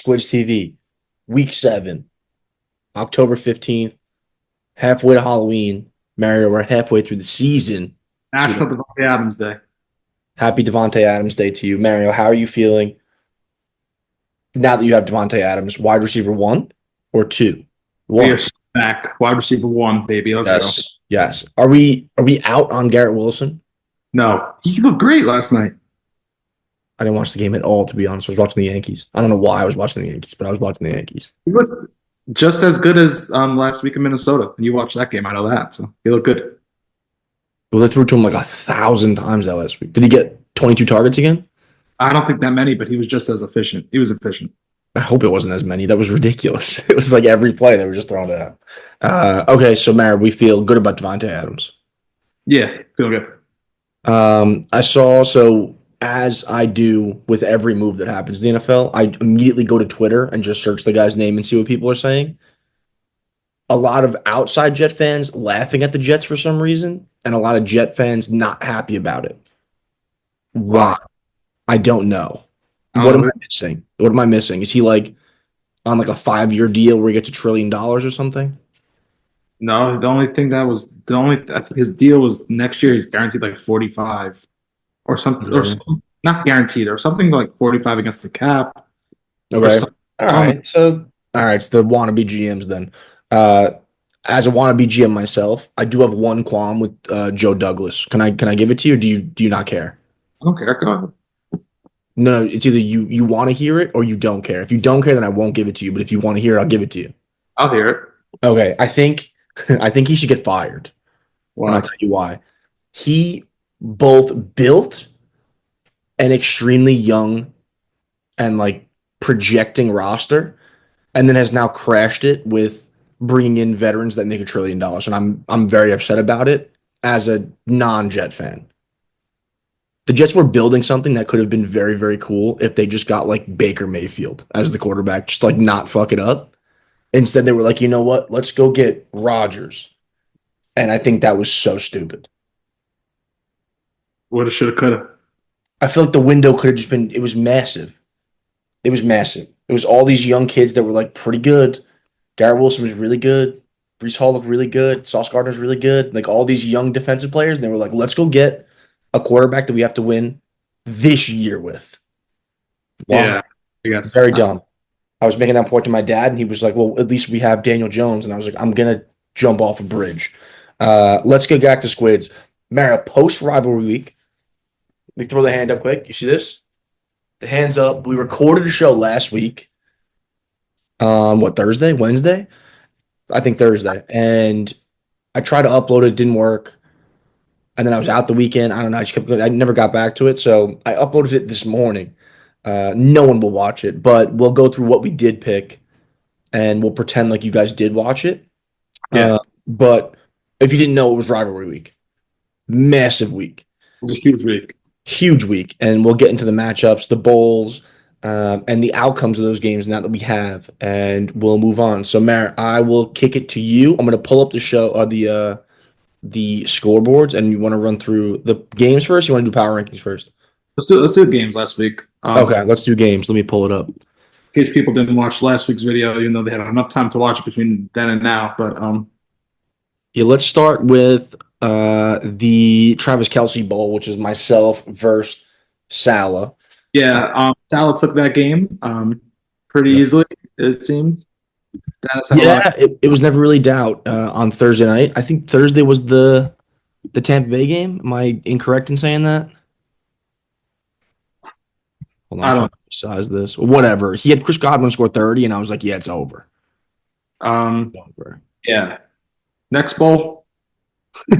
Sqtv, week 7, October 15th, halfway to Halloween. Mario, we're halfway through the season. So National Devontae Adams Day. happy Devontae Adams Day to you. Mario, how are you feeling now that you have Devontae Adams, wide receiver 1 or 2? We are 1. back. Wide receiver one, baby. Let's go. Yes. Yes. Are we out on Garrett Wilson? No, he looked great last night. I didn't watch the game at all, to be honest. I was watching the Yankees. I don't know why I was watching the Yankees, but I was watching the Yankees. He looked just as good as last week in Minnesota. And you watched that game, I know that. So he looked good. Well, they threw to him like 1,000 times that last week. Did he get 22 targets again? I don't think that many, but he was just as efficient. He was efficient. I hope it wasn't as many. That was ridiculous. It was like every play they were just throwing it out. Okay, so Mary, we feel good about Devontae Adams. Yeah, feel good. I saw, so as I do with every move that happens in the NFL, I immediately go to Twitter and just search the guy's name and see what people are saying. A lot of outside Jet fans laughing at the Jets for some reason, and a lot of Jet fans not happy about it. Why? Wow. I don't know. I What don't am know. I missing? What am I missing? Is he like on like a 5-year deal where he gets $1 trillion or something? No, the only thing that was the only I think his deal was next year he's guaranteed like 45 or something or Really? something, not guaranteed or something like 45 against the cap or Okay. something. All I don't know. right. So, all right. It's the wannabe GMs then. Uh, as a wannabe GM myself, I do have one qualm with Joe Douglas. Can I give it to you? Or do you not care? I don't care. Go ahead. No, it's either you want to hear it or you don't care. If you don't care, then I won't give it to you. But if you want to hear it, I'll give it to you. I'll hear it. Okay. I think I think he should get fired, and I'll Why? tell you why. He both built an extremely young and like projecting roster, and then has now crashed it with bringing in veterans that make $1 trillion. And I'm very upset about it as a non-Jet fan. The Jets were building something that could have been very, very cool if they just got like Baker Mayfield as the quarterback, just like not fuck it up. Instead, they were like, you know what? Let's go get Rodgers. And I think that was so stupid. Woulda, shoulda, coulda. I feel like the window could have just been, it was massive. It was massive. It was all these young kids that were like pretty good. Garrett Wilson was really good. Brees Hall looked really good. Sauce Gardner's really good. Like all these young defensive players, and they were like, let's go get a quarterback that we have to win this year with. Wow. Yeah, I guess. Very dumb. I was making that point to my dad, and he was like, well, at least we have Daniel Jones. And I was like, I'm going to jump off a bridge. Let's get back to Squids. Mara, post rivalry week. They throw the hand up quick. You see this? The hands up. We recorded a show last week. What, Thursday? Wednesday? I think Thursday. And I tried to upload it, didn't work. And then I was out the weekend. I don't know. I never got back to it. So I uploaded it this morning. No one will watch it, but we'll go through what we did pick and we'll pretend like you guys did watch it. Yeah, But if you didn't know, it was rivalry week. Massive week. it was a huge week. Huge week. And we'll get into the matchups, the bowls, and the outcomes of those games now that we have. And we'll move on. So, Mar, I will kick it to you. I'm going to pull up the show or the scoreboards, and you want to run through the games first? You want to do power rankings first? Let's do games last week. Okay, let's do games. Let me pull it up. In case people didn't watch last week's video, even though they had enough time to watch it between then and now. But Yeah, let's start with the Travis Kelsey Bowl, which is myself versus Salah. yeah, Salah took that game pretty easily, it seems. Dennis had a lot of Yeah, it was never really doubt on Thursday night. I think Thursday was the Tampa Bay game. Am I incorrect in saying that? Hold on, I I'm trying don't to size this. Whatever. He had Chris Godwin score 30, and I was like, yeah, it's over. Over. yeah. Next bowl.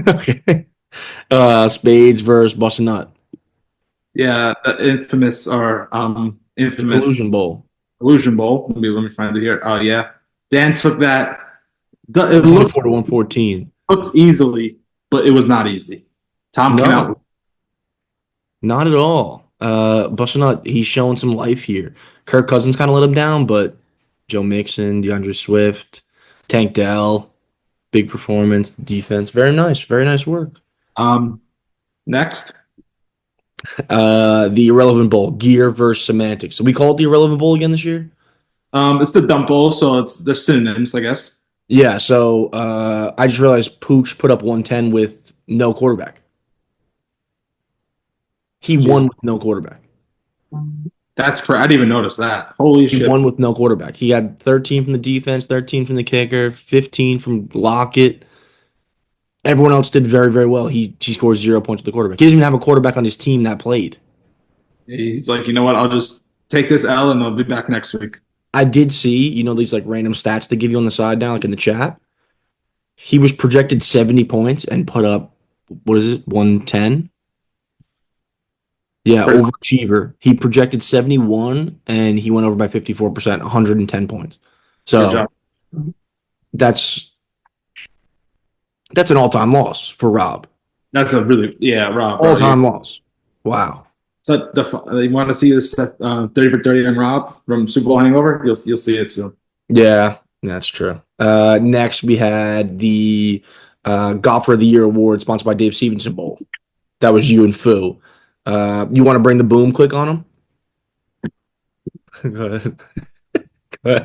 Okay. Spades versus Bust a Nut. Yeah, the infamous or The infamous Collusion Bowl. illusion bowl. Let me find it here. Oh yeah. Dan took that. It looked 104 to 114. looked easily, but it was not easy. Tom came No, out. not at all. Bushnut, he's showing some life here. Kirk Cousins kind of let him down, but Joe Mixon, DeAndre Swift, Tank Dell, big performance, defense. Very nice work. Um next. The Irrelevant Bowl, gear versus semantics. So we call it the Irrelevant Bowl again this year? It's the dump bowl, so it's the synonyms, I guess. Yeah, so I just realized Pooch put up 110 with no quarterback. He won Jeez, with no quarterback. that's correct. I didn't even notice that. Holy He shit! won with no quarterback. He had 13 from the defense, 13 from the kicker, 15 from Lockett. Everyone else did very, very well. He scores 0 points with the quarterback. He doesn't even have a quarterback on his team that played. He's like, you know what? I'll just take this L and I'll be back next week. I did see, these like random stats they give you on the side now, like in the chat. He was projected 70 points and put up, what is it, 110? Yeah, First, overachiever. He projected 71 and he went over by 54%, 110 points. good So job. that's an all-time loss for Rob. That's a really Rob, bro. All-time loss. Wow. So you want to see this 30 for 30 on Rob from Super Bowl Hangover? You'll see it soon. Yeah, that's true. Next we had the Golfer of the Year award sponsored by Dave Stevenson Bowl. That was you and Fu. You want to bring the boom quick on him? Go ahead. Go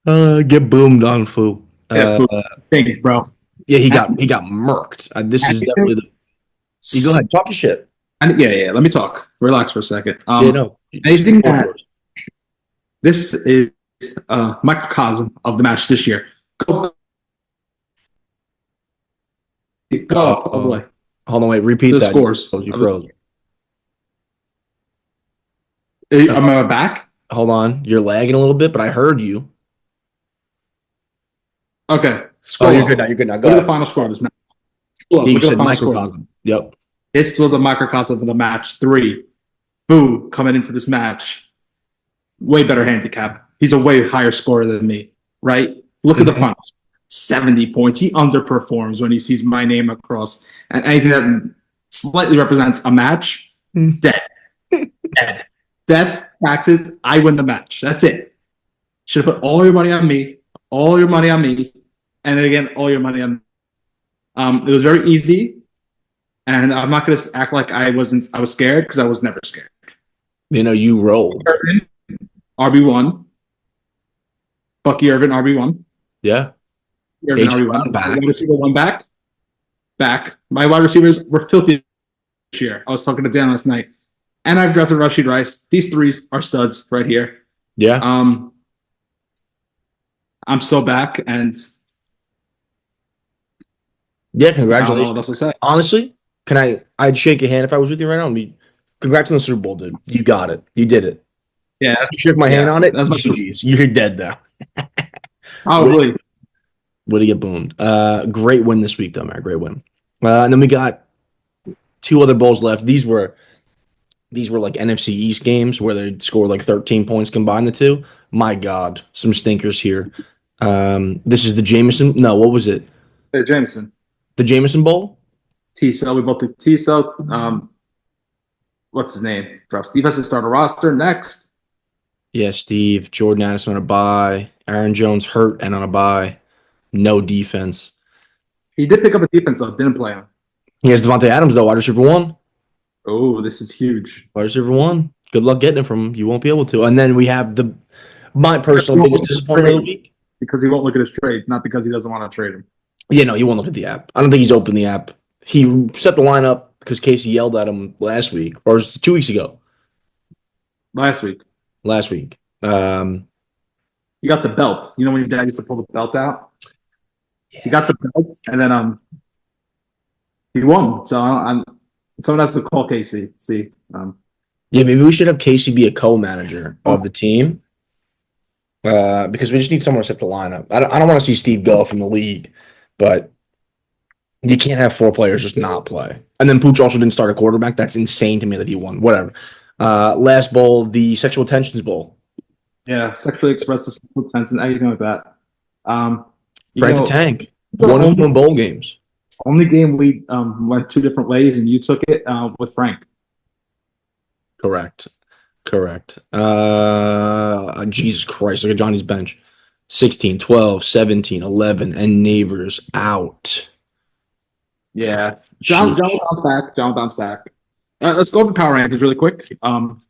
ahead. Get boomed on, Fu. Yeah, thank you, bro. Yeah, he got murked. This is definitely the. You go ahead, talk your shit. Yeah. Let me talk. Relax for a second. Yeah, no. Anything that this is a microcosm of the match this year. Go oh boy. Hold on, wait. Repeat The that. scores. You froze. Am I back? Hold on. You're lagging a little bit, but I heard you. Okay. Oh, you're good now. You're good now. Go Look at ahead. the final score of this match. You Look at said the final score. microcosm. Yep. This was a microcosm of the match 3. Boo coming into this match. Way better handicap. He's a way higher scorer than me, right? Look at the punch. 70 points. He underperforms when he sees my name across. And anything that slightly represents a match, dead. Dead. Death, taxes, I win the match. That's it. Should have put all your money on me. All your money on me. And then again, all your money on me. It was very easy. And I'm not going to act like I was scared because I was never scared. You rolled. Irvin, RB1. Bucky Irvin, RB1. Yeah. Irvin, AJ RB1. back. Wide receiver 1 back. Back. My wide receivers were filthy this year. I was talking to Dan last night. And I've drafted Rashid Rice. These 3s are studs right here. Yeah. I'm so back and Yeah, I don't know congratulations. what else to say. Honestly, I'd shake your hand if I was with you right now. Congrats on the Super Bowl, dude. You got it. You did it. Yeah. You shook my hand on it. That's my GG's. You're dead now. Probably. Would he get boomed? Great win this week, though, man. Great win. And then we got 2 other bowls left. These were like NFC East games where they score like 13 points combined, the two. My God, some stinkers here. This is the Jameson. No, what was it? Hey, Jameson. The Jameson Bowl? T-Cell. We both did T-Cell. What's his name? Steve has to start a roster next. Yeah, Steve. Jordan Addison on a bye. Aaron Jones hurt and on a bye. No defense. He did pick up a defense, though. Didn't play him. He has Devontae Adams, though, wide receiver 1. Oh, this is huge. Wide receiver 1. Good luck getting it from him. You won't be able to. And then we have my personal biggest disappointment of the week. Because he won't look at his trade, not because he doesn't want to trade him. Yeah, no, he won't look at the app. I don't think he's opened the app. He set the lineup because Casey yelled at him last week, or was it 2 weeks ago? Last week. He got the belt. You know when your dad used to pull the belt out? Yeah. He got the belt, and then he won. So someone has to call Casey. See. Yeah, maybe we should have Casey be a co-manager of the team. Because we just need someone to set the lineup. I don't want to see Steve go from the league, but you can't have 4 players just not play. And then Pooch also didn't start a quarterback. That's insane to me that he won. Whatever. Last bowl, the Sexual Tensions Bowl. Yeah, sexually expressive sexual tension, anything like that. Frank the Tank. One of them bowl games. Only game we went 2 different ways, and you took it with Frank. Correct. Jesus Christ, look at Johnny's bench. 16, 12, 17, 11, and Neighbors out. Yeah. John bounced back. Let's go over power rankings really quick. While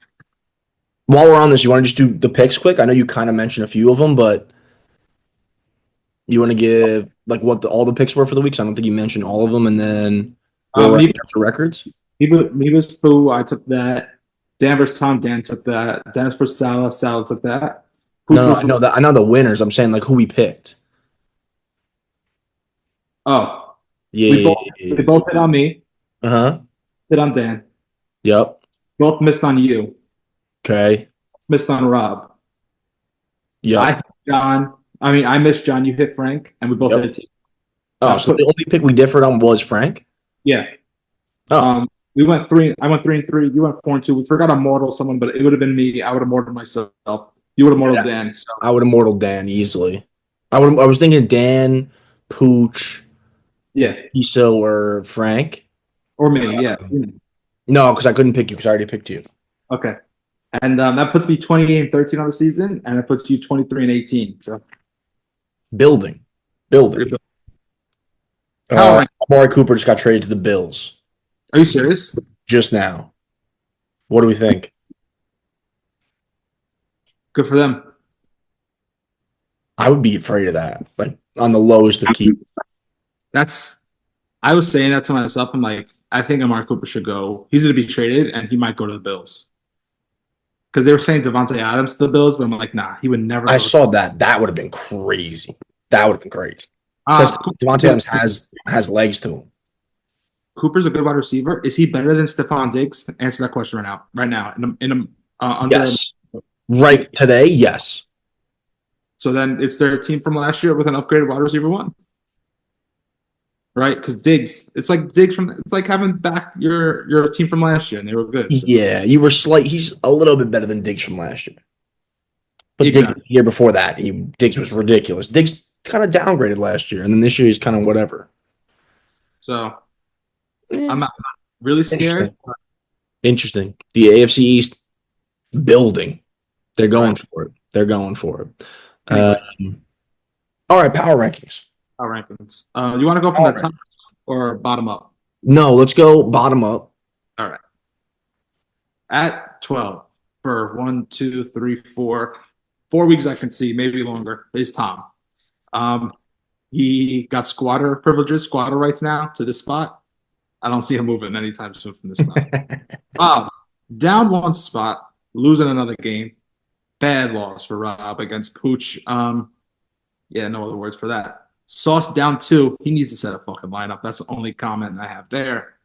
we're on this, you want to just do the picks quick? I know you kind of mentioned a few of them, but you want to give like what all the picks were for the week? 'Cause I don't think you mentioned all of them, and then where we're at in terms of records. Me was Fu. I took that. Dan versus Tom. Dan took that. Dennis versus Salah. Salah took that. No, no, I know that. I know the winners. I'm saying like who we picked. Oh, Yeah. we both hit on me. Uh-huh. Hit on Dan. Yep. Both missed on you. Okay. Missed on Rob. Yep. I hit John. I missed John. You hit Frank, and we both Yep. hit T. Oh, so the only pick we differed on was Frank? Yeah. Oh. We went 3. I went 3-3. You went 4-2. We forgot to mortal someone, but it would have been me. I would have mortaled myself. You would have mortaled Dan. So. I would have mortal Dan easily. I was thinking Dan, Pooch, Yeah. Iso, or Frank. Or me. Yeah. No, because I couldn't pick you because I already picked you. Okay. And that puts me 28-13 on the season, and it puts you 23-18. So Building. Amari Cooper just got traded to the Bills Are you serious? just now. What do we think? Good for them. I would be afraid of that. Like on the lowest of keys. I was saying that to myself. I'm like, I think Amari Cooper should go. He's going to be traded, and he might go to the Bills. Because they were saying Devontae Adams to the Bills, but I'm like, nah, he would never. I saw that. That would have been crazy. That would have been great. Because Devontae Adams has legs to him. Cooper's a good wide receiver. Is he better than Stephon Diggs? Answer that question right now. Yes. Right today, yes. So then it's their team from last year with an upgraded wide receiver one. Right? Because Diggs, it's like having back your team from last year, and they were good. So. Yeah, he's a little bit better than Diggs from last year. But Exactly. Diggs, the year before that, Diggs was ridiculous. Diggs kind of downgraded last year, and then this year he's kind of whatever. So I'm not really scared. Interesting. The AFC East building. They're going for it. They're going for it. Anyway. All right, power rankings. Power rankings. You want to go from the top or bottom up? No, let's go bottom up. All right. At 12 for 1, 2, 3, 4 weeks I can see, maybe longer, is Tom. He got squatter rights now to this spot. I don't see him moving anytime soon from this spot. Down one spot, losing another game. Bad loss for Rob against Pooch. Yeah, no other words for that. Sauce down 2. He needs to set a fucking lineup. That's the only comment I have there.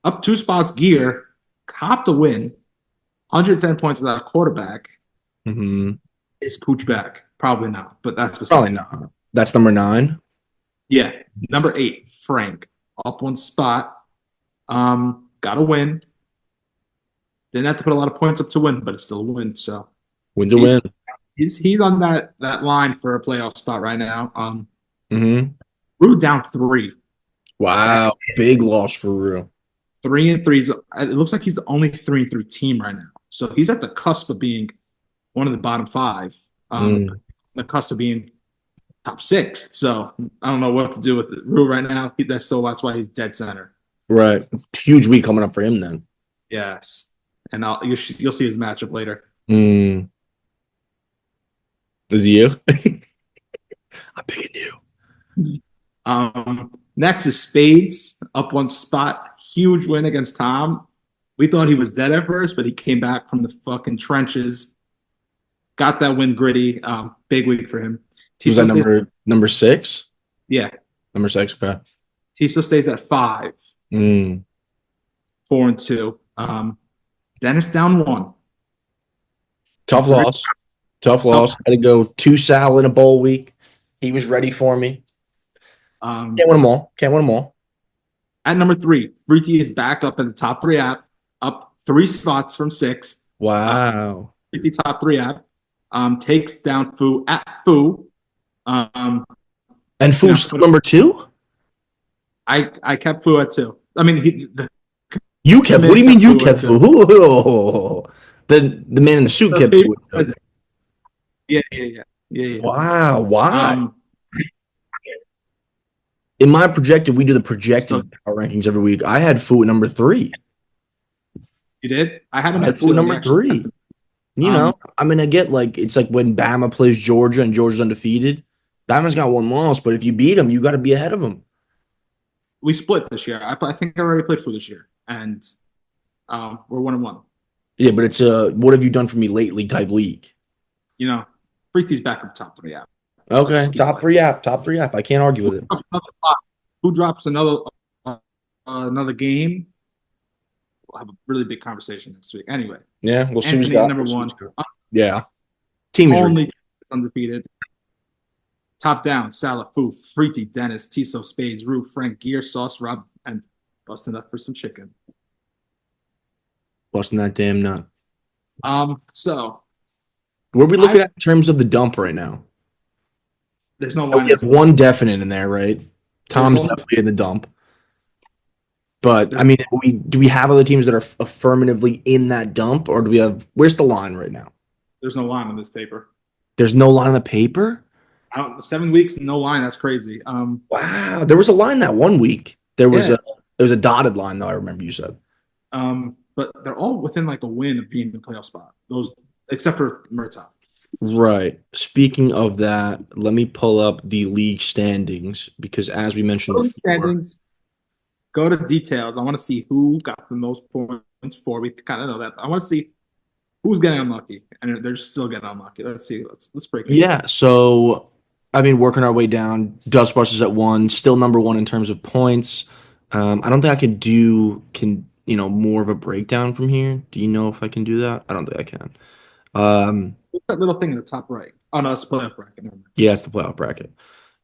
Up 2 spots, Gear. Copped a win. 110 points without a quarterback. Mm-hmm. Is Pooch back? Probably not, but that's probably not. That's number 9. Yeah. Number 8, Frank. Up 1 spot. Got a win. Didn't have to put a lot of points up to win, but it's still a win. So win to win. He's on that line for a playoff spot right now. Rue down 3. Wow, big loss for Rue. 3-3. It looks like he's the only 3-3 team right now. So he's at the cusp of being one of the bottom 5. The cusp of being top 6. So I don't know what to do with Rue right now. That's why he's dead center. Right. Huge week coming up for him then. Yes. And you'll see his matchup later. Is it you? I'm picking you. Next is Spades, up 1 spot. Huge win against Tom. We thought he was dead at first, but he came back from the fucking trenches. Got that win gritty. Big week for him. Was that number 6? Yeah. Number 6, okay. Tiso stays at 5. 4-2. Dennis down 1. Tough loss. Had to go 2 Sal in a bowl week. He was ready for me. Can't win them all. At number 3, Freaky is back up in the top 3 app, up 3 spots from 6. Wow. Freaky top 3 app. Takes down Fu at Fu. And Fu's still number 2? I kept Fu at 2. I mean, you kept. What do you mean you kept Fu? The man in the suit kept Fu. Yeah. Wow. Why? In my projected, we do the projected power rankings every week. I had Fu at number 3. You did? I had I him had at Fu two. He number actually kept three. him. You know, Um, I'm gonna get like it's like when Bama plays Georgia and Georgia's undefeated. Bama's got one loss, but if you beat them, you got to be ahead of them. we split this year. I think I already played for this year, and we're 1-1. Yeah, but it's a what have you done for me lately type league. You know, Freety's back up top 3 out. Let's Okay, just keep playing. top three app. I can't argue with it. Who drops another game? We'll have a really big conversation next week. Anyway, Yeah, we'll see who's Anthony at got. number one, Yeah, team is only ridiculous. undefeated. Top down, Salah, Fu, Freety, Dennis, Tiso, Spades, Rue, Frank, Gear, Sauce, Rob, and busting up for some chicken. Busting that damn nut. So What are we I looking at in terms of the dump right now? there's no We line in have this. one definite in there, right? There's Tom's only definitely in the dump. But I there's mean, do we have other teams that are affirmatively in that dump, or do we have? Where's the line right now? there's no line on this paper. There's no line on the paper. I don't 7 weeks, no line. That's crazy. Wow, there was a line that one week. Yeah. There was a dotted line though. I remember you said. But they're all within like a win of being in the playoff spot. Those except for Murtaugh. Right. Speaking of that, let me pull up the league standings because, as we mentioned Go to before, standings. Go to details. I want to see who got the most points for. We kind of know that. I want to see who's getting unlucky, and they're still getting unlucky. Let's see. Let's break it. yeah. So, I mean, working our way down. Dustbusters at one, still number one in terms of points. I don't think I can do more of a breakdown from here. Do you know if I can do that? I don't think I can. Um, What's that little thing in the top right? Oh no, it's a playoff bracket. Never mind. yeah, it's the playoff bracket.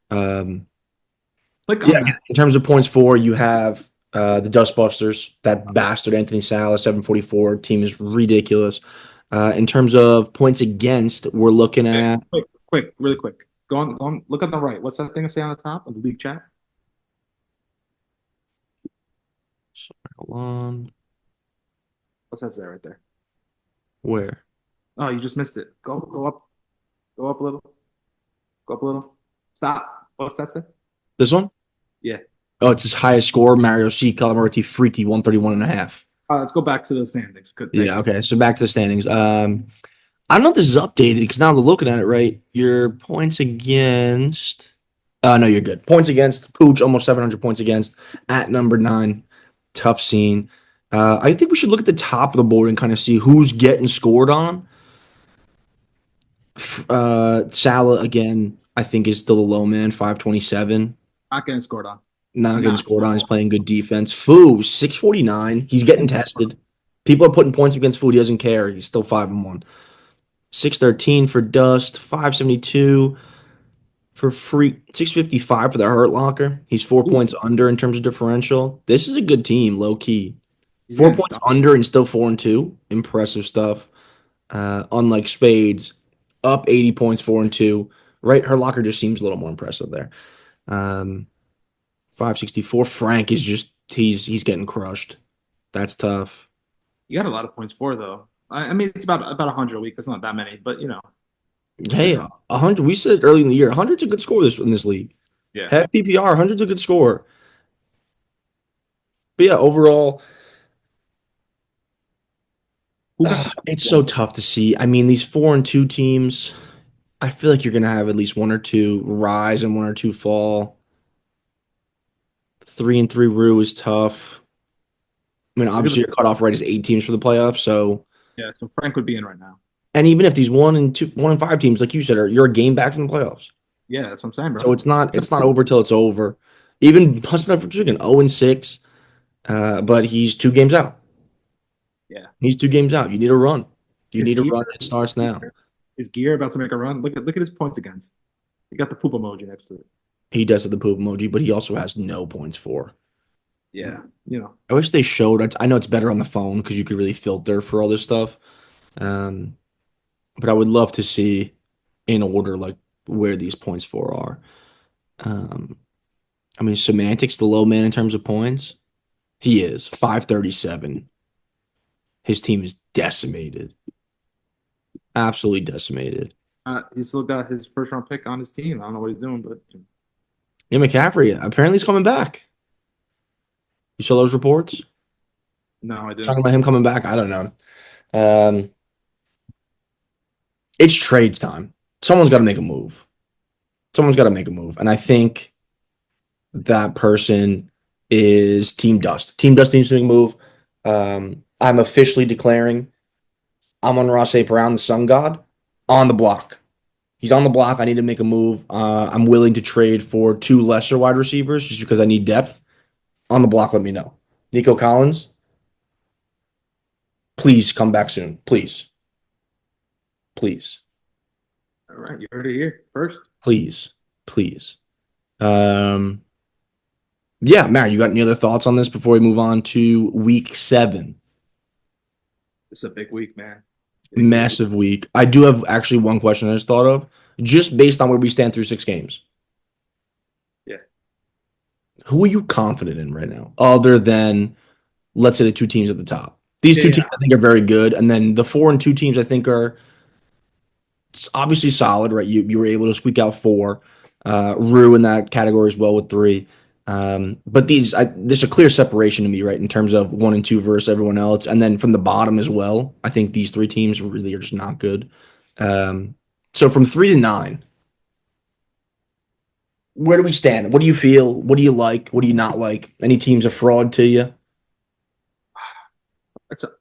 Um, Click yeah, on that. in terms of points for, you have the Dustbusters, that bastard Anthony Sala, 744. Team is ridiculous. In terms of points against, we're looking Okay, at quick, really quick. Go on. Look on the right. What's that thing I say on the top of the league chat? hold on, What's that say right there? where? Oh, you just missed it. Go up a little, go up a little. Stop. What's that say? This one? Yeah. Oh, it's his highest score, Mario C. Calamari Freaky, 131.5. Let's go back to the standings. Good, thank Yeah, you. okay. So back to the standings. I don't know if this is updated because now they're looking at it, right? Your points against. No, you're good. Points against Pooch, almost 700 points against at number nine. Tough scene. I think we should look at the top of the board and kind of see who's getting scored on. Salah again, I think is still a low man, 527. Not getting scored on. Not getting Not. scored on. He's playing good defense. Fu, 649. He's getting tested. People are putting points against Fu. He doesn't care. He's still 5-1. 613 for Dust, 572 for Free, 655 for the Hurt Locker. He's 4 points under in terms of differential. This is a good team, low key. He's 4 points under and still 4-2. Impressive stuff. Unlike Spades, up 80 points, 4-2. Right, Hurt Locker just seems a little more impressive there. 564. Frank is just he's getting crushed. That's tough. You got a lot of points for though. I mean, it's about 100 a week. That's not that many, but Hey, 100. We said early in the year, 100's a good score in this league. yeah. Half PPR, 100's a good score. But yeah, overall, Who got it's so tough to see. I mean, these 4-2 teams, I feel like you're gonna have at least one or two rise and one or two fall. 3-3 Rue is tough. I mean, obviously your cutoff rate is 8 teams for the playoffs. So, yeah? So Frank would be in right now. and even if these 1-5 teams, like you said, you're a game back from the playoffs. Yeah, that's what I'm saying, bro. So it's not over till it's over. Even busting up for chicken, 0-6, but he's 2 games out. Yeah, He's 2 games out. You need a run. You His need a gear- run. It starts now. Is Gear about to make a run? Look at his points against. He got the poop emoji next to it. He does have the poop emoji, but he also has no points for. Yeah, I wish they showed. I know it's better on the phone because you could really filter for all this stuff. But I would love to see in order like where these points for are. I mean, Semantics, the low man in terms of points, he is 537. His team is decimated, absolutely decimated. he still got his first round pick on his team. I don't know what he's doing, but Yeah, McCaffrey apparently he's coming back. You saw those reports? No, I Talking didn't. about him coming back, I don't know. Um, it's trades time. Someone's got to make a move. Someone's got to make a move, and I think that person is Team Dust. Team Dust needs to make a move. I'm officially declaring Amon-Ra St. Brown, the Sun God, on the block. He's on the block. I need to make a move. I'm willing to trade for two lesser wide receivers just because I need depth. On the block, let me know. Nico Collins, please come back soon. Please. Please. All right, you heard it here first. Please. Please. Um, yeah, Matt, you got any other thoughts on this before we move on to week 7? It's a big week, man. Big week. Massive week. I do have actually one question I just thought of, just based on where we stand through 6 games. Yeah. Who are you confident in right now, other than, let's say, the two teams at the top? These two Yeah. teams I think are very good, and then the 4 and 2 teams I think are obviously solid, right? You were able to squeak out 4. Rue in that category as well with 3. But there's a clear separation to me, right, in terms of 1 and 2 versus everyone else, and then from the bottom as well. I think these 3 teams really are just not good. So from 3 to 9, where do we stand? What do you feel? What do you like? What do you not like? Any teams a fraud to you?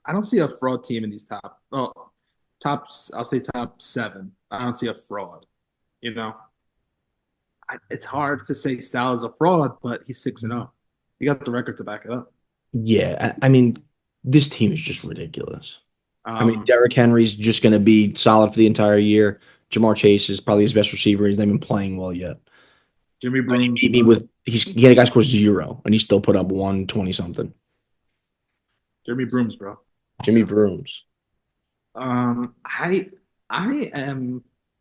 I don't see a fraud team in these top. Oh, I'll say top 7. I don't see a fraud. You know, it's hard to say Sal's a fraud, but he's 6-0. He got the record to back it up. Yeah, I mean, this team is just ridiculous. I mean, Um, Derrick Henry's just going to be solid for the entire year. Jamar Chase is probably his best receiver. He's not even playing well yet. Jimmy I mean, Brooms. he beat me with he had a guy score 0, and he still put up 120 something. Jimmy Brooms, bro. Jimmy Brooms. I am.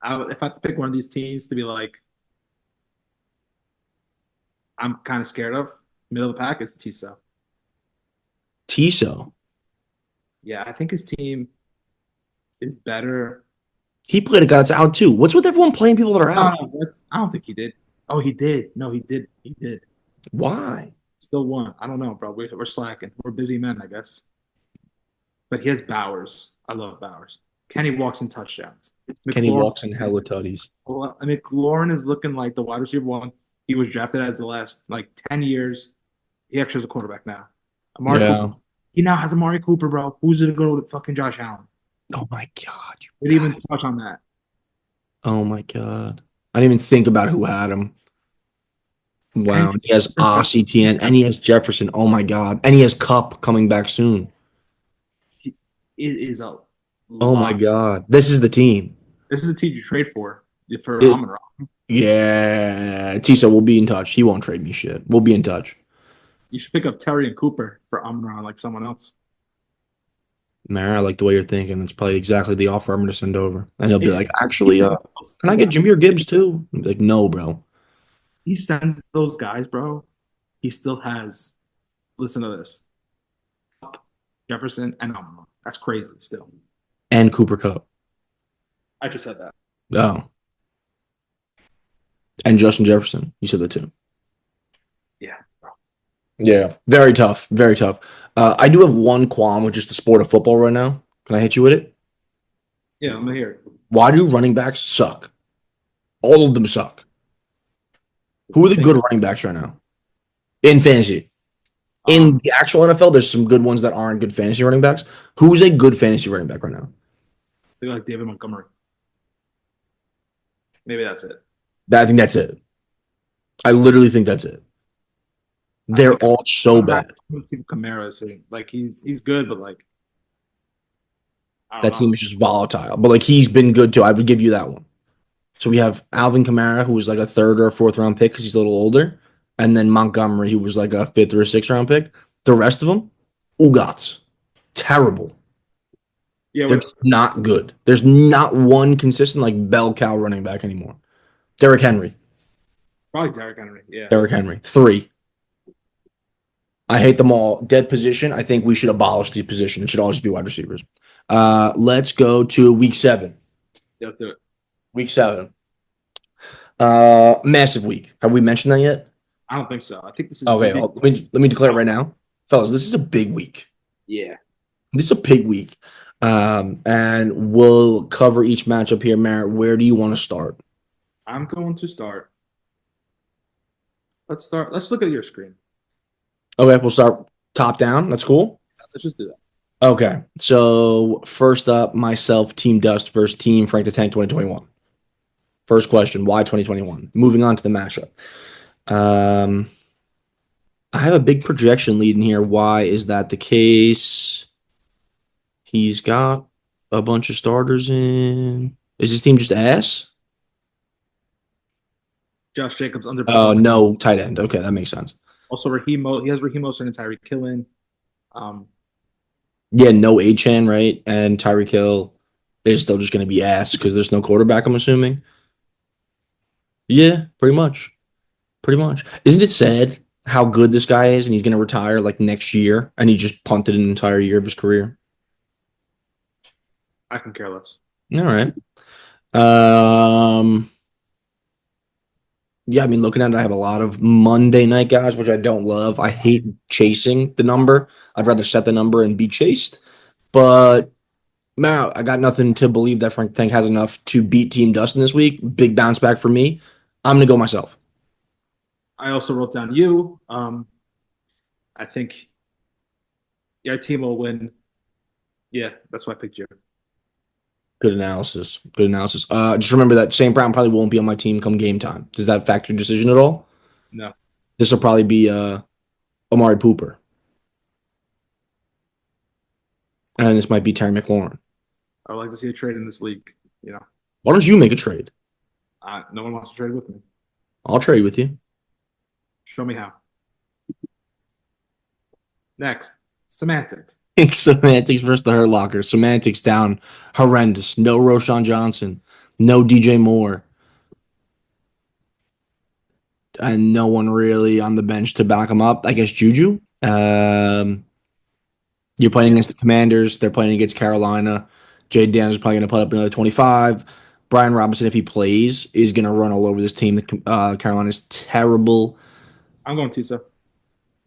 If I had to pick one of these teams to be like, I'm kind of scared of middle of the pack, it's Tiso. Tiso. Yeah, I think his team is better. He played a guy that's out too. What's with everyone playing people that are out? I don't think he did. Oh, he did. No, he did. He did. Why? Still won. I don't know, bro. We're slacking. We're busy men, I guess. But he has Bowers. I love Bowers. Kenny walks in touchdowns. Kenny McLaurin, walks in hella tutties. McLaurin is looking like the wide receiver 1. He was drafted as the last like 10 years. He actually has a quarterback now. Amari Yeah. Cooper. He now has Amari Cooper, bro. Who's gonna go to fucking Josh Allen? Oh my god. We didn't even touch on that. Oh my god. I didn't even think about who had him. Wow. And He has Etienne and he has Jefferson. Oh my god. And he has Cup coming back soon. it is a Oh my lot. god. This is the team. This is a team you trade for This- Amon Ra. yeah. Tisa, we'll be in touch. He won't trade me shit. We'll be in touch. You should pick up Terry and Cooper for Amon Ra like someone else. Man, I like the way you're thinking. It's probably exactly the offer I'm going to send over. And he'll be like, actually, He can I get Jameer Gibbs too? I'll be like, no, bro. he sends those guys, bro. He still has. Listen to this: Jefferson and Amon Ra. That's crazy. Still, And Cooper Cup. I just said that. Oh. And Justin Jefferson. You said that too. Yeah, bro. Yeah. Very tough. Very tough. I do have one qualm with just the sport of football right now. Can I hit you with it? Yeah, I'm here. Why do running backs suck? All of them suck. Who are the good running backs right now? In fantasy. In the actual NFL, there's some good ones that aren't good fantasy running backs. Who's a good fantasy running back right now? They're like David Montgomery. Maybe that's it. I think that's it. I literally think that's it. They're all so bad. Let's see Kamara is hitting. Like he's good, but like I That don't team know. is just volatile. But like he's been good too. I would give you that one. So we have Alvin Kamara, who was like a 3rd or a 4th round pick because he's a little older, and then Montgomery, who was like a 5th or a 6th round pick. The rest of them, Ugats, terrible. Yeah, They're just not good. There's not one consistent like bell cow running back anymore. Derrick Henry. probably Derrick Henry. Yeah. Derrick Henry. 3. I hate them all. Dead position. I think we should abolish the position. It should all just be wide receivers. Let's go to week 7. Yeah, let's do it. Week 7. Massive week. Have we mentioned that yet? I don't think so. I think this is Okay, let me declare it right now. Fellas, this is a big week. Yeah. This is a big week. And we'll cover each matchup here. Merritt, where do you want to start? I'm going to start. Let's start. Let's look at your screen. Okay, we'll start top down. That's cool. Let's just do that. Okay, so first up, myself, Team Dust versus Team Frank the Tank 2021. First question, why 2021? Moving on to the matchup. Um, I have a big projection lead in here. Why is that the case? He's got a bunch of starters in. Is this team just ass? Josh Jacobs Oh, underperforming. no tight end. Okay, that makes sense. Also, Raheem. He has Raheem Mostert and Tyreek Killen. Um, Yeah, no A-Chan, right? And Tyreek Hill is still just going to be ass because there's no quarterback, I'm assuming. Yeah, pretty much. Pretty much. Isn't it sad how good this guy is and he's going to retire like next year and he just punted an entire year of his career? I can care less. All right. Um, yeah, I mean, looking at it, I have a lot of Monday night guys, which I don't love. I hate chasing the number. I'd rather set the number and be chased. But man, I got nothing to believe that Frank Tank has enough to beat Team Dustin this week. Big bounce back for me. I'm gonna go myself. I also wrote down you. I think your team will win. Yeah, that's why I picked you. Good analysis. Good analysis. Just remember that St. Brown probably won't be on my team come game time. Does that factor your decision at all? No, This will probably be Amari Pooper, and this might be Terry McLaurin. I would like to see a trade in this league. You know, Why don't you make a trade? no one wants to trade with me. I'll trade with you. Show me how. Next, semantics. Semantics versus the Hurt Locker. Semantics down horrendous. No Roshan Johnson. No DJ Moore. And no one really on the bench to back him up. I guess Juju. You're playing against the Commanders. They're playing against Carolina. Jay Daniels is probably going to put up another 25. Brian Robinson, if he plays, is going to run all over this team. Carolina's terrible. I'm going Tisa.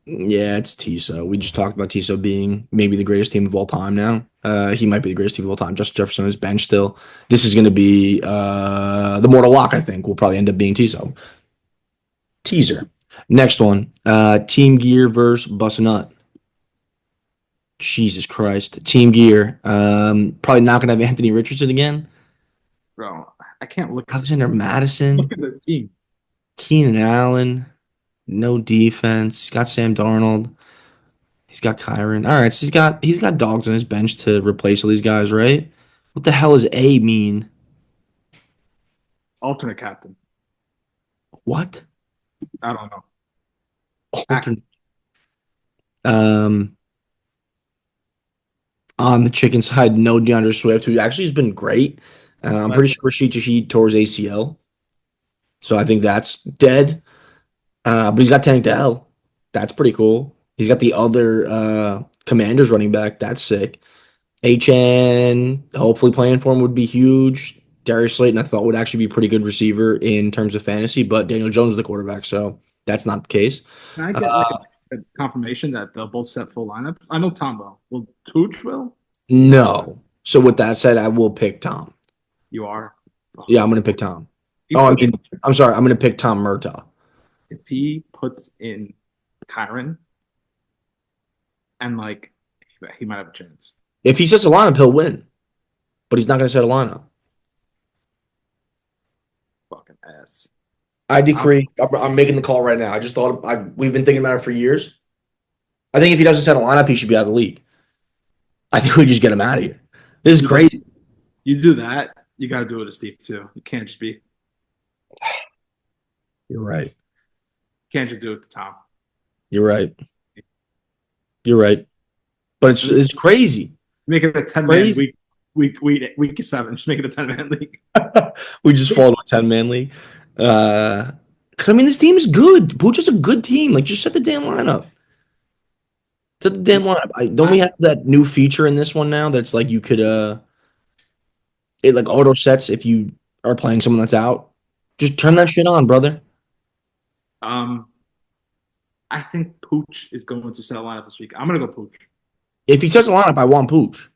Yeah, it's Tiso. We just talked about Tiso being maybe the greatest team of all time now. He might be the greatest team of all time. Justin Jefferson is bench still. This is going to be the mortal lock, I think, will probably end up being Tiso. Teaser. Next one. Team Gear versus Bust a Nut. Jesus Christ. Team Gear. Probably not going to have Anthony Richardson again. Bro, I can't look at this Alexander team. Madison. Look at this team. Keenan Allen. No defense. He's got Sam Darnold. He's got Kyron. All right, so he's got dogs on his bench to replace all these guys, right? What the hell does A mean? Alternate captain. What? I don't know. Alternate. Um, on the chicken side, no DeAndre Swift, who actually has been great. I'm pretty sure Rashid Shaheed tore his ACL, so I think that's dead. But he's got Tank Dell. That's pretty cool. He's got the other Commanders running back. That's sick. HN, hopefully playing for him would be huge. Darius Slayton, I thought would actually be a pretty good receiver in terms of fantasy, but Daniel Jones is the quarterback, so that's not the case. Can I get like Uh, a confirmation that they'll both set full lineups? I know Tom will. Will Tooch will? no. So with that said, I will pick Tom. You are. Fuck. Yeah, I'm going to pick Tom. He Oh, I puts, mean, I'm sorry. I'm going to pick Tom Murtaugh. if he puts in Kyron and like he might have a chance. If he sets a lineup, he'll win, but he's not going to set a lineup. Fucking ass. I decree. I'm making the call right now. I just thought we've been thinking about it for years. I think if he doesn't set a lineup, he should be out of the league. I think we just get him out of here. This is crazy. You do that, you got to do it to Steve too. You can't just be. You're right. You can't just do it to Tom. You're right. You're right. But it's crazy. Make it a 10-man week 7. Just make it a 10-man league. We just fall to a 10-man league. Because I mean, this team is good. Pooch is a good team. Like, just set the damn lineup. Set the damn lineup. Don't we have that new feature in this one now? That's like you could it like auto sets if you are playing someone that's out. Just turn that shit on, brother. I think Pooch is going to set a lineup this week. I'm gonna go Pooch. If he sets the lineup, I want Pooch.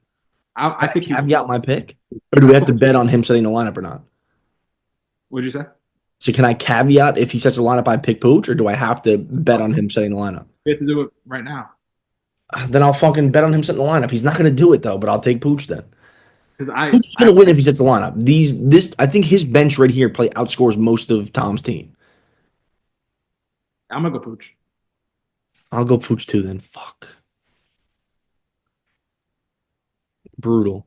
I Can I think he will. caveat my pick, or do I we have to put, bet on him setting the lineup or not? what'd you say? So can I caveat if he sets the lineup, I pick Pooch, or do I have to bet on him setting the lineup? We have to do it right now Then I'll fucking bet on him setting the lineup. He's not going to do it though, but I'll take Pooch then. because Pooch is going to win if he sets the lineup. I think his bench right here probably outscores most of Tom's team. I'm gonna go Pooch. I'll go Pooch too then. Fuck, brutal.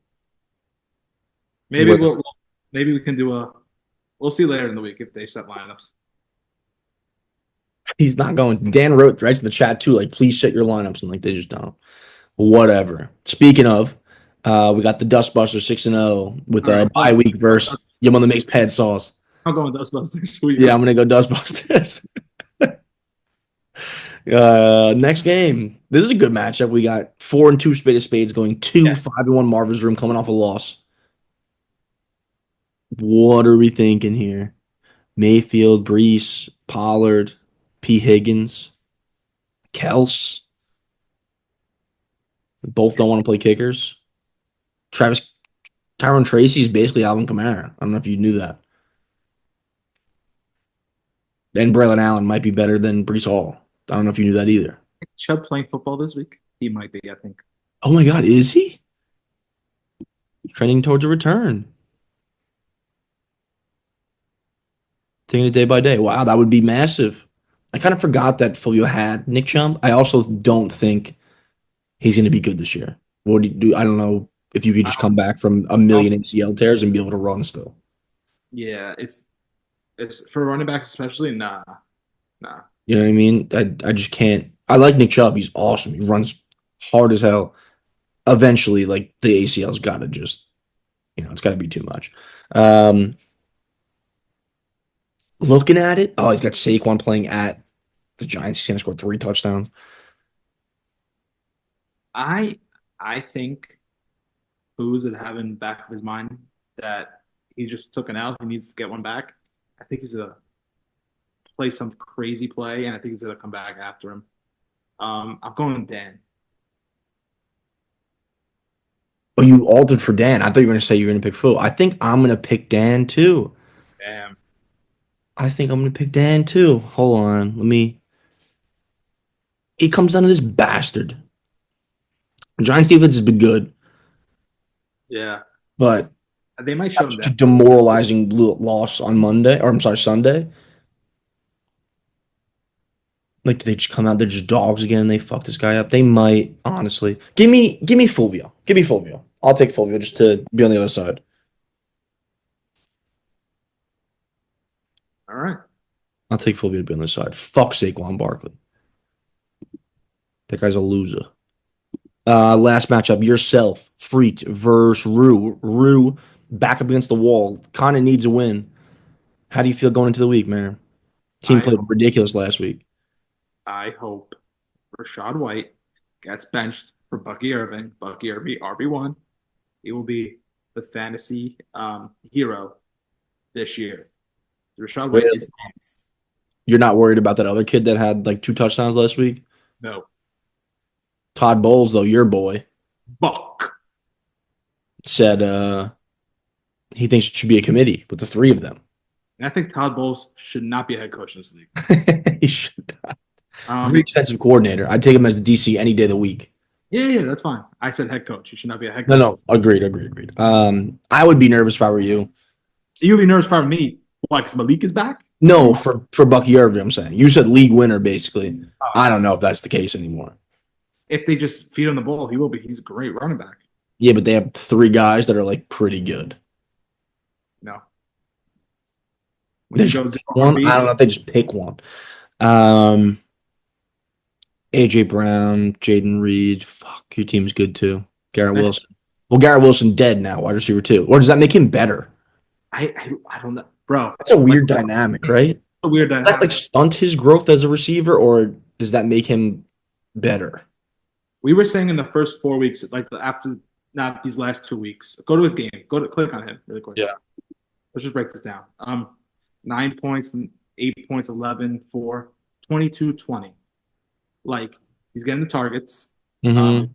Maybe Where maybe we can do a. We'll see later in the week if they set lineups. he's not going. Dan wrote right to the chat too, like please set your lineups, and like they just don't. Whatever. Speaking of, we got the Dustbuster 6-0 with All right, a bye week verse. You one that makes pad sauce. I'm going with Ghostbusters. Who you Yeah, got? I'm gonna go Dustbusters. Next game. This is a good matchup. We got 4-2 Spade of Spades going Yeah, 2-5-1 Marvin's Room coming off a loss. What are we thinking here? Mayfield, Brees, Pollard, P. Higgins, Kels. Both don't want to play kickers. Travis Tyrone Tracy is basically Alvin Kamara. I don't know if you knew that. And Braylon Allen might be better than Brees Hall. I don't know if you knew that either. Chubb playing football this week. He might be. I think. Oh my God, is he? Trending towards a return. Taking it day by day. Wow, that would be massive. I kind of forgot that Fulvio had Nick Chubb. I also don't think he's going to be good this year. What do you do? I don't know if you could just come back from a million ACL tears and be able to run still. Yeah, it's for running backs especially. Nah. You know what I mean? I just can't. I like Nick Chubb. He's awesome. He runs hard as hell. Eventually, like the ACL's got to just, it's got to be too much. Um, Looking at it, oh, he's got Saquon playing at the Giants. He's going to score 3 touchdowns. I I think who's it having back of his mind that he just took an L. He needs to get one back. I think he's gonna play some crazy play, and I think he's gonna come back after him. I'm going with Dan. Oh, you altered for Dan. I thought you were going to say you were going to pick Phil. I think I'm going to pick Dan too. Damn. I think I'm going to pick Dan too. Hold on. It comes down to this bastard. Giants defense has been good, Yeah. but They might shut him such a down. demoralizing loss on Monday, or I'm sorry, Sunday. Like, do they just come out? They're just dogs again. And they fuck this guy up. They might, honestly. Give me Fulvio. Give me Fulvio. I'll take Fulvio just to be on the other side. All right. I'll take Fulvio to be on the side. Fuck Saquon Barkley. That guy's a loser. Last matchup, yourself, Freet versus Rue. Rue back up against the wall. Kind of needs a win. How do you feel going into the week, man? Team I played hope, ridiculous last week. I hope Rashad White gets benched for Bucky Irving. Bucky Irving, RB1. He will be the fantasy hero this year. Rashad White Really? is nice. You're not worried about that other kid that had like 2 touchdowns last week? No. Todd Bowles, though, your boy, Buck. said he thinks it should be a committee with the 3 of them. And I think Todd Bowles should not be a head coach in this league. He should. Um, Great defensive coordinator. I'd take him as the DC any day of the week. yeah, that's fine. I said head coach. He should not be a head No, coach. no, agreed. I would be nervous if I were you. You'll be nervous for me. Why? Because Malik is back? No, for Bucky Irving, I'm saying. You said league winner, basically. I don't know if that's the case anymore. If they just feed him the ball, he will be. He's a great running back. Yeah, but they have 3 guys that are like pretty good. No. When They he just goes pick one. I don't know if they just pick one. AJ Brown, Jaden Reed. Fuck, your team's good too. Garrett Wilson. Well, Garrett Wilson dead now, wide receiver 2. Or does that make him better? I don't know, bro. That's a weird dynamic, right? A weird Does that dynamic. like stunt his growth as a receiver, or does that make him better? We were saying in the first 4 weeks, like after not these last 2 weeks, go to his game. Go to click on him really quick. Yeah. Let's just break this down. 9 points, 8 points, 11, 4, 22, 20. Like he's getting the targets. Mm-hmm.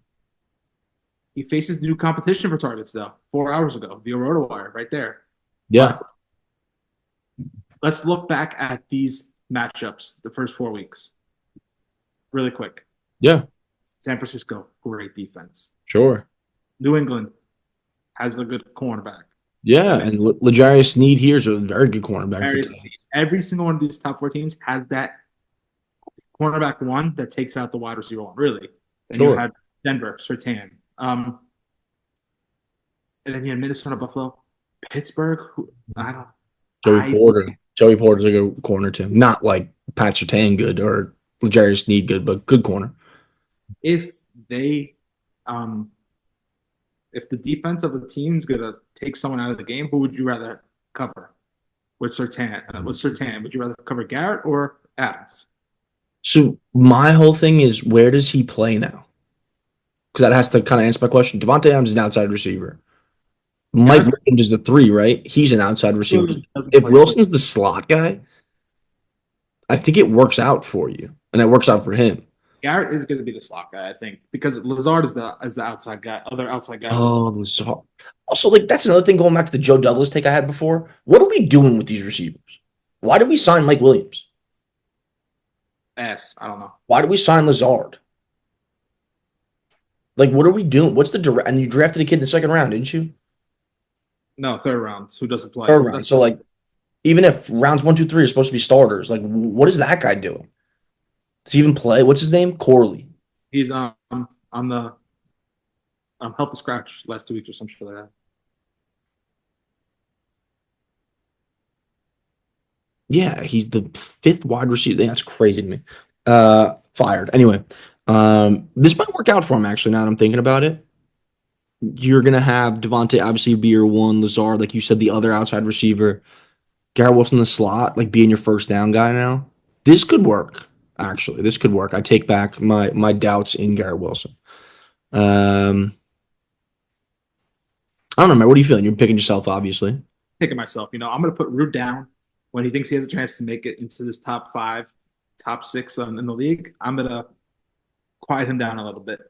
He faces new competition for targets though. 4 hours ago, the RotoWire right there. Yeah. But let's look back at these matchups the first 4 weeks really quick. Yeah. San Francisco, great defense. Sure. New England has a good cornerback. Yeah. And then And L'Jarius Sneed here is a very good cornerback for them. every single one of these top four teams has that cornerback one that takes out the wide receiver one, really. And you Sure. had Denver, Sertan. And then you had Minnesota, Buffalo, Pittsburgh. Who I don't. Joey I Porter. Joey Porter's a good corner too. Not like Pat Surtain good or L'Jarius Sneed good, but good corner. if they, um, if the defense of the team's gonna take someone out of the game, who would you rather cover? With Sertan, would you rather cover Garrett or Adams? So my whole thing is, where does he play now? Because that has to kind of answer my question. Devontae Adams is an outside receiver. Mike Garrett Williams is the three, right? He's an outside receiver. doesn't If play the Wilson's the slot guy, I think it works out for you, and it works out for him. Garrett is going to be the slot guy, I think, because Lazard is the outside guy, other outside guy. Oh, Lazard. Also, like that's another thing going back to the Joe Douglas take I had before. What are we doing with these receivers? Why did we sign Mike Williams? I don't know. Why did we sign Lazard? Like, what are we doing? What's the direct? And you drafted a kid in the second round, didn't you? No, third round. Who doesn't play? Third round. So, like, even if rounds 1, 2, 3 are supposed to be starters, like, what is that guy doing? Does he even play? What's his name? Corley. He's on the help the scratch last 2 weeks or some shit like that. Yeah, he's the fifth wide receiver. That's crazy to me. Fired. Anyway, this might work out for him, actually, now that I'm thinking about it. You're going to have Devontae obviously be your one, Lazard, like you said, the other outside receiver. Garrett Wilson in the slot, like being your first down guy now. This could work, actually. This could work. I take back my doubts in Garrett Wilson. I don't know, man. What are you feeling? You're picking yourself, obviously. Picking myself, I'm going to put Root down when he thinks he has a chance to make it into this top five, top six in the league. I'm going to quiet him down a little bit.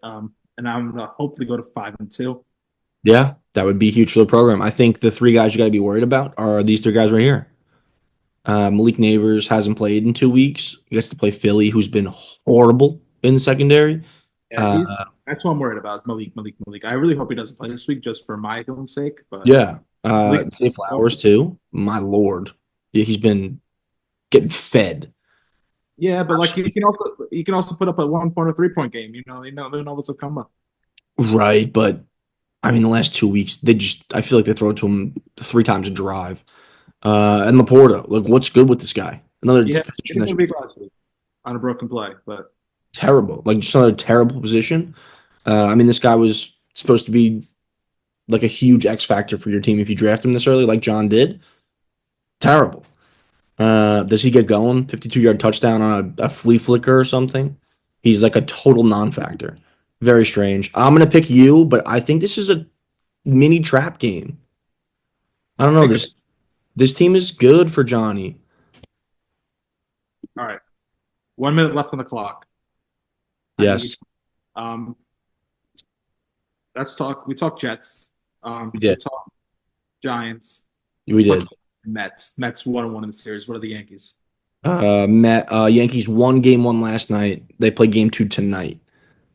And I'm going to hopefully go to 5-2. Yeah, that would be huge for the program. I think the three guys you got to be worried about are these three guys right here. Malik Neighbors hasn't played in 2 weeks. He gets to play Philly, who's been horrible in the secondary. Yeah, that's what I'm worried about is Malik. I really hope he doesn't play this week just for my own sake. But Yeah. Malik, Zay Flowers, too. My Lord. Yeah, he's been getting fed. yeah, but like you can also put up a 1 point or 3 point game. They know what's to come up. Right, but I mean, the last 2 weeks, I feel like they throw it to him 3 times a drive. And Laporta, like, what's good with this guy? Another Yeah, position that's big last week on a broken play, but terrible. Like, just another terrible position. I mean, this guy was supposed to be like a huge X factor for your team if you draft him this early, like John did. Terrible. Does he get going? 52-yard touchdown on a flea flicker or something? He's like a total non-factor. Very strange. I'm gonna pick you, but I think this is a mini trap game. I don't know. This team is good for Johnny. all right. 1 minute left on the clock. Yes, Um, let's talk. We talk Jets. we We did. talk Giants. We Let's did. talk Mets. Mets 1-1 in the series. What are the Yankees? Yankees won game one last night. They play game two tonight.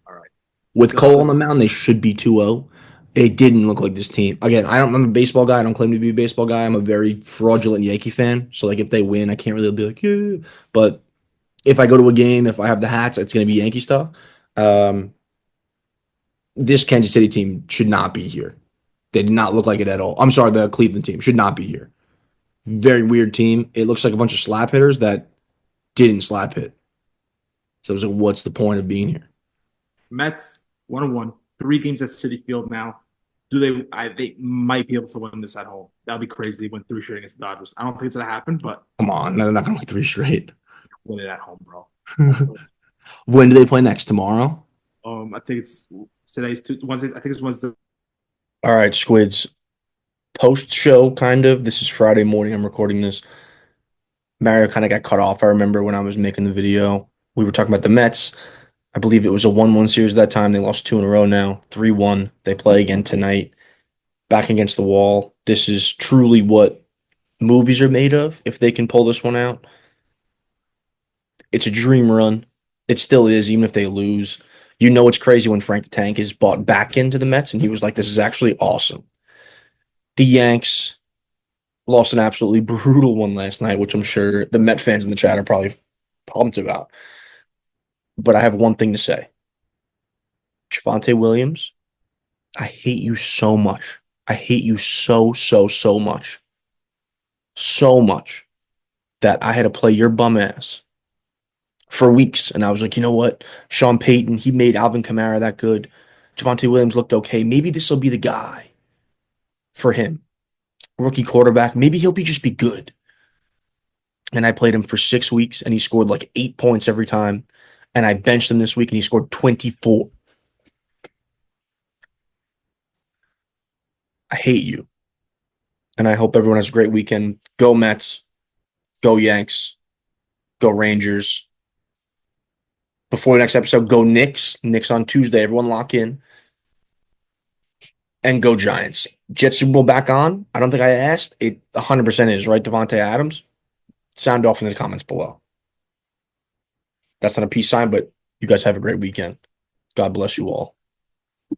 All right. With So Cole on the mound, they should be 2-0. It didn't look like this team. Again, I'm a baseball guy. I don't claim to be a baseball guy. I'm a very fraudulent Yankee fan. So, like, if they win, I can't really be like, yeah. But if I go to a game, if I have the hats, it's going to be Yankee stuff. This Kansas City team should not be here. They did not look like it at all. I'm sorry, the Cleveland team should not be here. Very weird team. It looks like a bunch of slap hitters that didn't slap hit. So it was like, what's the point of being here? Mets 1-1. 3 games at Citi Field now. They might be able to win this at home. That'd be crazy. They win 3 straight against the Dodgers. I don't think it's gonna happen, but Come on, they're not going to win 3 straight. win it at home, bro. When do they play next? Tomorrow? I think it's today's Wednesday. I think it's Wednesday. All right, Squids. Post show, kind of. This is Friday morning. I'm recording this. Mario kind of got cut off. I remember when I was making the video, we were talking about the Mets. I believe it was a 1-1 series that time. They lost 2 in a row now, 3-1. They play again tonight. Back against the wall. This is truly what movies are made of if they can pull this one out. It's a dream run. It still is, even if they lose. You know it's crazy when Frank the Tank is bought back into the Mets, and he was like, this is actually awesome. The Yanks lost an absolutely brutal one last night, which I'm sure the Met fans in the chat are probably pumped about. But I have one thing to say. Javonte Williams, I hate you so much. I hate you so, so, so much. So much that I had to play your bum ass for weeks. And I was like, you know what? Sean Payton, he made Alvin Kamara that good. Javonte Williams looked okay. Maybe this will be the guy for him. Rookie quarterback. Maybe he'll just be good. And I played him for 6 weeks and he scored like 8 points every time. And I benched him this week and he scored 24. I hate you. And I hope everyone has a great weekend. Go Mets. Go Yanks. Go Rangers. Before the next episode, go Knicks. Knicks on Tuesday. Everyone lock in. And go Giants. Jet Super Bowl back on. I don't think I asked. It 100% is, right, Devontae Adams? Sound off in the comments below. That's not a peace sign, but you guys have a great weekend. God bless you all.